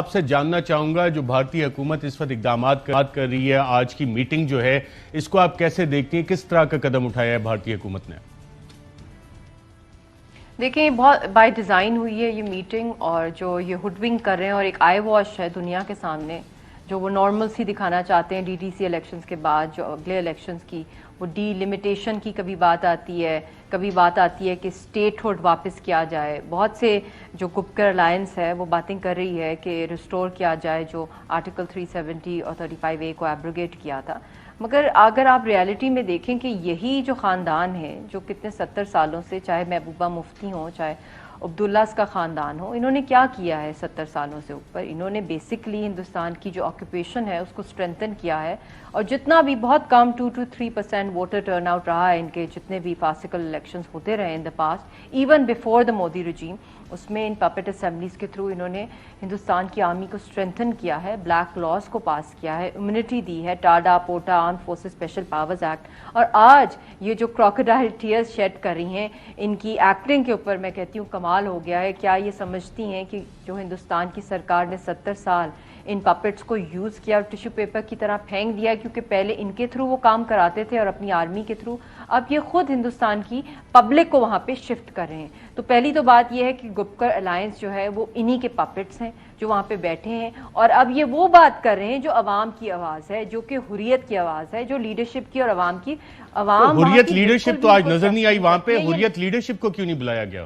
آپ سے جاننا چاہوں گا جو بھارتی حکومت اس وقت اقدامات کر رہی ہے، آج کی میٹنگ جو ہے اس کو آپ کیسے دیکھتے ہیں؟ کس طرح کا قدم اٹھایا ہے بھارتی حکومت نے؟ دیکھیں بہت بائی ڈیزائن ہوئی ہے یہ میٹنگ، اور جو یہ ہوڈ ونگ کر رہے ہیں اور ایک آئی واش ہے دنیا کے سامنے، جو وہ نارمل سی دکھانا چاہتے ہیں ڈی ٹی سی الیکشنز کے بعد جو اگلے الیکشنز کی، وہ ڈی لمیٹیشن کی کبھی بات آتی ہے، کبھی بات آتی ہے کہ اسٹیٹ ہوڈ واپس کیا جائے. بہت سے جو گپکر الائنس ہے وہ باتیں کر رہی ہے کہ ریسٹور کیا جائے جو آرٹیکل 370 اور 35A کو ایبروگیٹ کیا تھا. مگر اگر آپ ریالٹی میں دیکھیں کہ یہی جو خاندان ہے جو کتنے 70 سالوں سے، چاہے محبوبہ مفتی ہوں چاہے عبداللہ کا خاندان ہو، انہوں نے کیا کیا ہے 70 سالوں سے اوپر؟ انہوں نے بیسکلی ہندوستان کی جو آکوپیشن ہے اس کو اسٹرینتھن کیا ہے، اور جتنا بھی بہت کم 2 to 3% ووٹر ٹرن آؤٹ رہا ہے ان کے جتنے بھی فاسیکل الیکشنز ہوتے رہے in the past even before the Modi regime, اس میں ان پپٹ اسمبلیز کے تھرو انہوں نے ہندوستان کی آرمی کو اسٹرینتھن کیا ہے، بلیک لاز کو پاس کیا ہے، امیونٹی دی ہے، TADA پوٹا arm forces special powers act. اور آج یہ جو کراکوڈائل ٹیئرز شیڈ کر رہی ہیں ان کی ایکٹنگ کے اوپر میں کہتی ہوں کمال ہو گیا ہے. کیا یہ سمجھتی ہیں کہ جو ہندوستان کی سرکار نے 70 سال ان پپٹس کو یوز کیا اور ٹیشو پیپر کی طرح پھینک دیا، کیونکہ پہلے ان کے تھرو وہ کام کراتے تھے اور اپنی آرمی کے تھرو، اب یہ خود ہندوستان کی پبلک کو وہاں پہ شفٹ کر رہے ہیں. تو پہلی تو بات یہ ہے کہ گپکر الائنس جو ہے وہ انہی کے پپٹس ہیں جو وہاں پہ بیٹھے ہیں، اور اب یہ وہ بات کر رہے ہیں جو عوام کی آواز ہے، جو کہ حریت کی آواز ہے، جو لیڈرشپ کی اور عوام کی. عوام حریت لیڈرشپ تو آج نظر نہیں آئی وہاں پہ. حریت لیڈرشپ کو کیوں نہیں بلایا گیا؟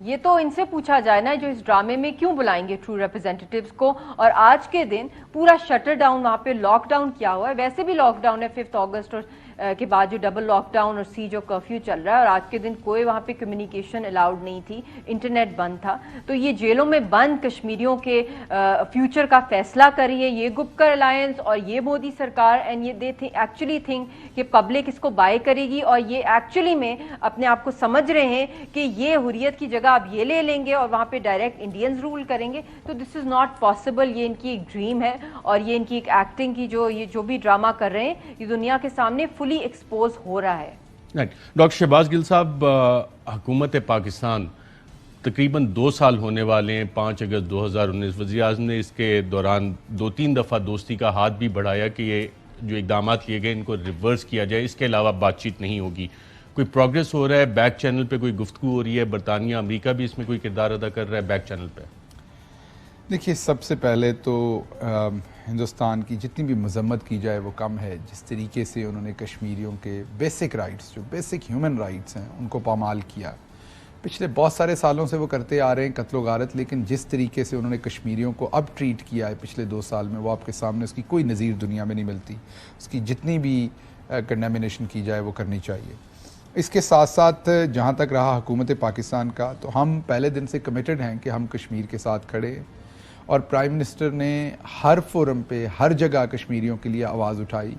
یہ تو ان سے پوچھا جائے نا، جو اس ڈرامے میں کیوں بلائیں گے ٹرو ریپرزینٹیٹیوز کو. اور آج کے دن پورا شٹر ڈاؤن وہاں پہ لاک ڈاؤن کیا ہوا ہے، ویسے بھی لاک ڈاؤن ہے 5 اگست اور کے بعد جو ڈبل لاک ڈاؤن اور سی جو کرفیو چل رہا ہے، اور آج کے دن کوئی وہاں پہ کمیونیکیشن الاؤڈ نہیں تھی، انٹرنیٹ بند تھا. تو یہ جیلوں میں بند کشمیریوں کے فیوچر کا فیصلہ کری ہے یہ گپکر الائنس اور یہ مودی سرکار، اینڈ یہ دے ایکچولی تھنک کہ پبلک اس کو بائی کرے گی، اور یہ ایکچولی میں اپنے آپ کو سمجھ رہے ہیں کہ یہ حریت کی جگہ اب یہ لے لیں گے اور وہاں پہ ڈائریکٹ انڈینز رول کریں گے. تو دس از ناٹ پاسبل. یہ ان کی ایک ڈریم ہے، اور یہ ان کی ایک ایکٹنگ کی یہ جو بھی ڈرامہ کر رہے ہیں یہ دنیا کے سامنے فلی ایکسپوز ہو رہا ہے. ڈاکٹر شہباز گل صاحب، حکومت پاکستان تقریباً 2 سال ہونے والے ہیں. 5 اگست 2019 وزیر اعظم نے اس کے دوران 2-3 دفعہ دوستی کا ہاتھ بھی بڑھایا کہ یہ جو اقدامات لیے گئے ان کو ریورس کیا جائے، اس کے علاوہ بات چیت نہیں ہوگی. کوئی پروگریس ہو رہا ہے؟ بیک چینل پہ کوئی گفتگو ہو رہی ہے؟ برطانیہ امریکہ بھی اس میں کوئی کردار ادا کر رہا ہے بیک چینل پہ؟ دیکھیے، سب سے پہلے تو ہندوستان کی جتنی بھی مذمت کی جائے وہ کم ہے. جس طریقے سے انہوں نے کشمیریوں کے بیسک رائٹس، جو بیسک ہیومن رائٹس ہیں، ان کو پامال کیا. پچھلے بہت سارے سالوں سے وہ کرتے آ رہے ہیں قتل و غارت، لیکن جس طریقے سے انہوں نے کشمیریوں کو اب ٹریٹ کیا ہے پچھلے 2 سال میں، وہ آپ کے سامنے اس کی کوئی نظیر دنیا میں نہیں ملتی. اس کی جتنی بھی کنڈیمنیشن کی جائے وہ کرنی چاہیے. اس کے ساتھ ساتھ جہاں تک رہا حکومت پاکستان کا، تو ہم پہلے دن سے کمیٹڈ ہیں کہ ہم کشمیر کے ساتھ کھڑے ہیں، اور پرائم منسٹر نے ہر فورم پہ ہر جگہ کشمیریوں کے لیے آواز اٹھائی،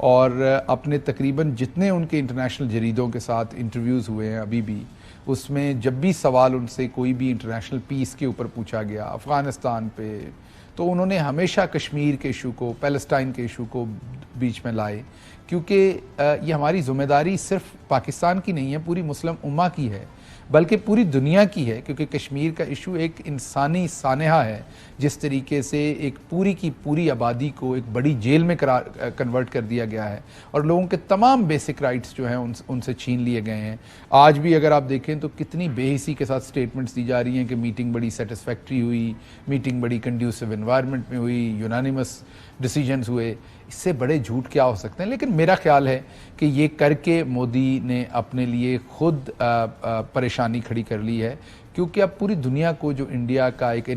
اور اپنے تقریباً جتنے ان کے انٹرنیشنل جریدوں کے ساتھ انٹرویوز ہوئے ہیں ابھی بھی، اس میں جب بھی سوال ان سے کوئی بھی انٹرنیشنل پیس کے اوپر پوچھا گیا، افغانستان پہ، تو انہوں نے ہمیشہ کشمیر کے ایشو کو، پیلسٹائن کے ایشو کو بیچ میں لائے. کیونکہ یہ ہماری ذمہ داری صرف پاکستان کی نہیں ہے، پوری مسلم امہ کی ہے، بلکہ پوری دنیا کی ہے. کیونکہ کشمیر کا ایشو ایک انسانی سانحہ ہے. جس طریقے سے ایک پوری کی پوری آبادی کو ایک بڑی جیل میں کنورٹ کر دیا گیا ہے، اور لوگوں کے تمام بیسک رائٹس جو ہیں ان سے چھین لیے گئے ہیں. آج بھی اگر آپ دیکھیں تو کتنی بے حسی کے ساتھ سٹیٹمنٹس دی جا رہی ہیں کہ میٹنگ بڑی سیٹسفیکٹری ہوئی، میٹنگ بڑی کنڈیوسو انوائرمنٹ میں ہوئی، یونانیمس ڈیسیجنز ہوئے. اس سے بڑے جھوٹ کیا ہو سکتے ہیں؟ لیکن میرا خیال ہے کہ یہ کر کے مودی نے اپنے لیے خود پریشانی کھڑی کر لی ہے. کیونکہ اب پوری دنیا کو جو انڈیا کا ایک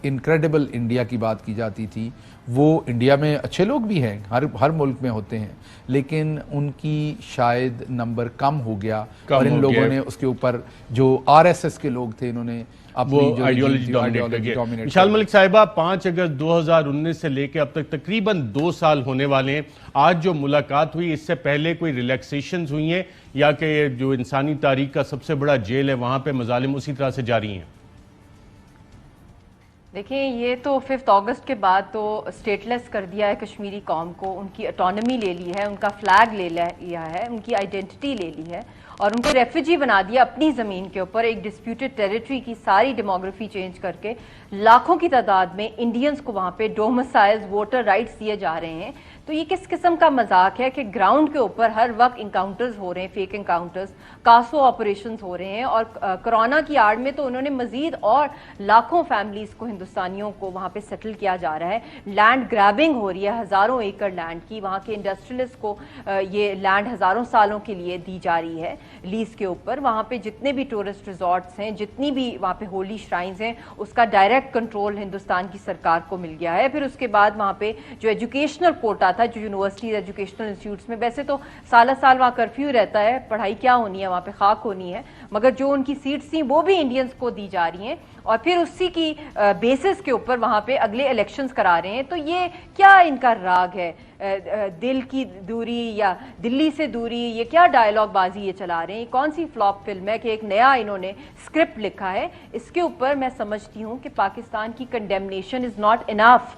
انکریڈیبل انڈیا کی بات کی جاتی تھی، وہ انڈیا میں اچھے لوگ بھی ہیں، ہر ملک میں ہوتے ہیں، لیکن ان کی شاید نمبر کم ہو گیا، اور ان لوگوں نے اس کے اوپر جو RSS کے لوگ تھے انہوں نے وہ آئیڈیالوجی ڈومینیٹ کر گیا. وشال ملک صاحبہ، 5 اگست 2019 سے لے کے اب تک تقریباً 2 سال ہونے والے ہیں. آج جو ملاقات ہوئی، اس سے پہلے کوئی ریلیکسیشنز ہوئی ہیں، یا کہ جو انسانی تاریخ کا سب سے بڑا جیل ہے وہاں پہ مظالم اسی طرح سے جاری ہیں؟ دیکھیں یہ تو 5 اگست کے بعد تو اسٹیٹ لیس کر دیا ہے کشمیری قوم کو، ان کی اٹانومی لے لی ہے، ان کا فلیگ لے لیا ہے، ان کی آئیڈینٹی لے لی ہے اور ان کو ریفیوجی بنا دیا اپنی زمین کے اوپر، ایک ڈسپیوٹڈ ٹیریٹری کی ساری ڈیموگرافی چینج کر کے لاکھوں کی تعداد میں انڈینز کو وہاں پہ ڈومسائلز ووٹر رائٹس دیے جا رہے ہیں. تو یہ کس قسم کا مذاق ہے کہ گراؤنڈ کے اوپر ہر وقت انکاؤنٹرز ہو رہے ہیں، فیک انکاؤنٹرز، کاسو آپریشنز ہو رہے ہیں، اور کرونا کی آڑ میں تو انہوں نے مزید اور لاکھوں فیملیز کو، ہندوستانیوں کو وہاں پہ سیٹل کیا جا رہا ہے. لینڈ گریبنگ ہو رہی ہے ہزاروں ایکڑ لینڈ کی، وہاں کے انڈسٹریلسٹ کو یہ لینڈ ہزاروں سالوں کے لیے دی جا رہی ہے لیز کے اوپر. وہاں پہ جتنے بھی ٹورسٹ ریزورٹس ہیں، جتنی بھی وہاں پہ ہولی شرائنز ہیں، اس کا ڈائریکٹ کنٹرول ہندوستان کی سرکار کو مل گیا ہے. پھر اس کے بعد وہاں پہ جو ایجوکیشنل کوٹا تھا، جو یونیورسٹیز ایجوکیشنل انسٹیٹیوٹس میں، ویسے تو سالہ سال وہاں کرفیو رہتا ہے، پڑھائی کیا ہونی ہے وہاں پہ، خاک ہونی ہے، مگر جو ان کی سیٹس تھیں وہ بھی انڈینز کو دی جا رہی ہیں اور پھر اسی کی بیسس کے اوپر وہاں پہ اگلے الیکشنز کرا رہے ہیں. تو یہ کیا ان کا راگ ہے؟ دل کی دوری یا دلی سے دوری، یہ کیا ڈائلاگ بازی یہ چلا رہے ہیں؟ یہ کون سی فلاپ فلم ہے کہ ایک نیا انہوں نے اسکرپٹ لکھا ہے؟ اس کے اوپر میں سمجھتی ہوں کہ پاکستان کی condemnation is not enough.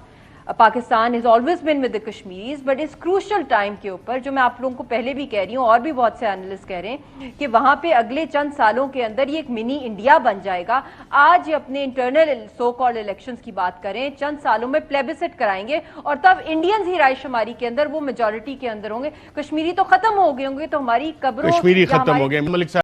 Pakistan has always been with the Kashmiris, but اس crucial ٹائم کے اوپر، جو میں آپ لوگوں کو پہلے بھی کہہ رہی ہوں اور بھی بہت سے اینالسٹ کہہ رہے ہیں کہ وہاں پہ اگلے چند سالوں کے اندر یہ ایک منی انڈیا بن جائے گا. آج یہ اپنے انٹرنل سو کالڈ الیکشنز کی بات کریں، چند سالوں میں پلیبسٹ کرائیں گے اور تب انڈینز ہی رائے شماری کے اندر وہ میجورٹی کے اندر ہوں گے. کشمیری تو ختم ہو گئے ہوں گے، تو ہماری قبروں کشمیری ختم ہو گئے. ملک صاحب